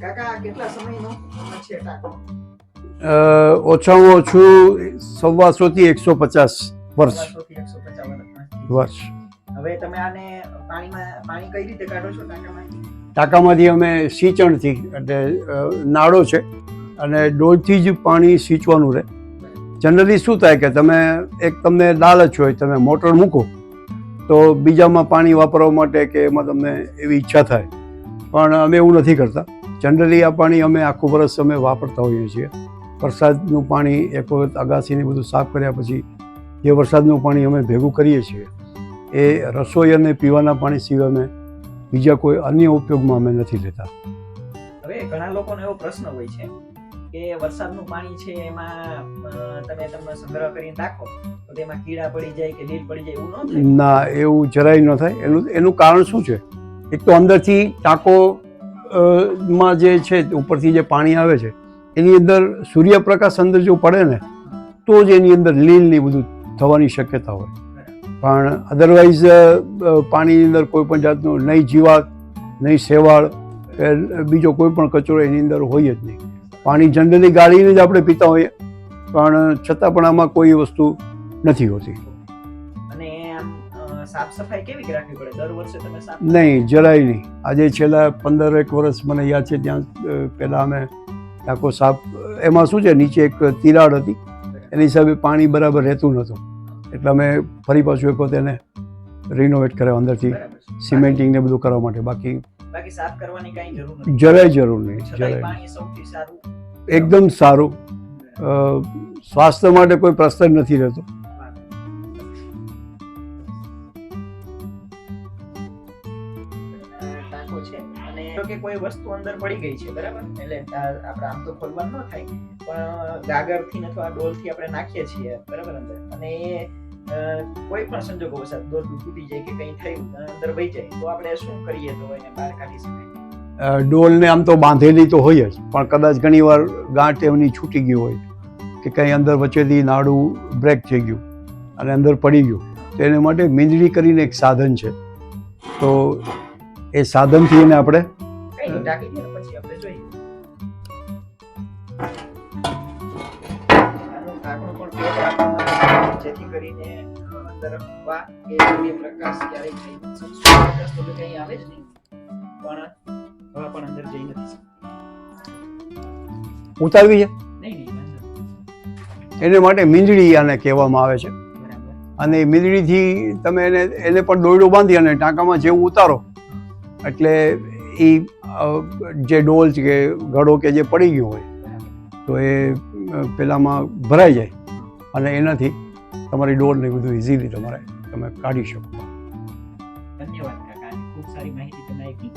કાકા કેટલા સમયનો છે ટાંકો? ઓછામાં ઓછું 150 થી 150 વર્ષ. 150 થી 150 વર્ષ. હવે તમે આને પાણી કઈ રીતે કાઢો છો ટાંકામાંથી? ટાંકામાંથી અમે સિંચણથી, એટલે નાળો છે અને ડોલથી જ પાણી સિંચવાનું રહે. જનરલી શું થાય કે તમને લાલચ હોય, તમે મોટર મૂકો તો બીજામાં પાણી વાપરવા માટે કે એમાં તમને એવી ઈચ્છા થાય, પણ અમે એવું નથી કરતા. જનરલી આ પાણી અમે આખું વર્ષ અમે વાપરતા હોઈએ છીએ. વરસાદનું પાણી એક વખત અગાસીને બધું સાફ કર્યા પછી જે વરસાદનું પાણી અમે ભેગું કરીએ છીએ એ રસોઈ અને પીવાના પાણી સિવાય અમે બીજા કોઈ અન્ય ઉપયોગમાં અમે નથી લેતા. હવે ઘણા લોકોનો એવો પ્રશ્ન હોય છે કે વરસાદનું પાણી છે એમાં તમે સંગ્રહ કરીને રાખો તો તેમાં કીડા પડી જાય કે લીલ પડી જાય, એવું ન થાય? ના, એવું જરાય ન થાય. એનું કારણ શું છે? એક તો અંદરથી ટાંકો માં જે છે ઉપરથી જે પાણી આવે છે એની અંદર સૂર્યપ્રકાશ અંદર જો પડે ને તો જ એની અંદર લીલ ને બધું થવાની શક્યતા હોય. પણ અધરવાઇઝ પાણીની અંદર કોઈ પણ જાતનું નહીં જીવાત, નહીં શેવાળ કે બીજો કોઈ પણ કચરો એની અંદર હોય જ નહીં. પાણી જનરલી ગાળીને જ આપણે પીતા હોઈએ, પણ છતાં પણ આમાં કોઈ વસ્તુ નથી હોતી. અને આમ સાફ સફાઈ કેવી રાખવી પડે? દર વર્ષે તમે સાફ? નહીં, જરાય નહીં. આજે છેલ્લા 15 વર્ષ મને યાદ છે ત્યાં પહેલાં અમે ટાંકો સાફ, એમાં શું છે નીચે એક તિરાડ હતી, એની હિસાબે પાણી બરાબર રહેતું નહોતું, એટલે અમે ફરી પાછું એક વખત એને રિનોવેટ કર્યા અંદરથી સિમેન્ટિંગ ને બધું કરવા માટે. બાકી સાફ કરવાની કઈ જરૂર નથી? જરાય જરૂર નહીં. જરાય પાણી સૌથી સારું, એકદમ સારું. સ્વાસ્થ્ય માટે કોઈ પ્રશ્ન નથી રહેતો. ટાંકો છે અને જો કે કોઈ વસ્તુ અંદર પડી ગઈ છે, બરાબર, એટલે આપણે આમ તો ખોલવાનું ન થાય, પણ ગાગરથી અથવા ડોલથી આપણે નાખીએ છીએ, બરાબર, અંદર, અને કોઈ પણ સંજોગો વસાત ડોલ તૂટી જાય કે કંઈ થયું અંદર વહી જાય તો આપણે શું કરીએ તો એને બહાર કાઢી શકાય? ડોલને આમ તો બાંધેલી તો હોય જ, પણ કદાચ ઘણીવાર ગાંઠ એમની છૂટી ગઈ હોય કે કંઈ અંદર વચ્ચેથી નાડું બ્રેક થઈ ગયું અને અંદર પડી ગયું, તો એને માટે મીંદડી કરીને એક સાધન છે, તો એ સાધનથી એને આપણે ઢાંકી દઈએ પછી આપણે જોઈએ. આનું ઢાંકણું પણ પેક રાખવામાં આવે છે જેથી કરીને અંદર હવા કે સૂર્યપ્રકાશ ક્યારેય થઈ નથી. સૂર્યપ્રકાશ તો કંઈ આવે જ નહીં, પણ હવા પણ અંદર જઈ નથી શકતી. ઉતારવી છે. નહીં, એને માટે મીંદડી આને કહેવામાં આવે છે. બરાબર. અને મીંદડીથી તમે એને પણ દોરડું બાંધી અને ટાંકામાં જેવું ઉતારો એટલે એ જે ડોલ કે ઘડો કે જે પડી ગયો હોય તો એ પેલામાં ભરાઈ જાય અને એનાથી તમારી ડોલ ને બધું ઇઝીલી તમે કાઢી શકો. ધન્યવાદ કાકા, ખૂબ સારી માહિતી તમે આપી.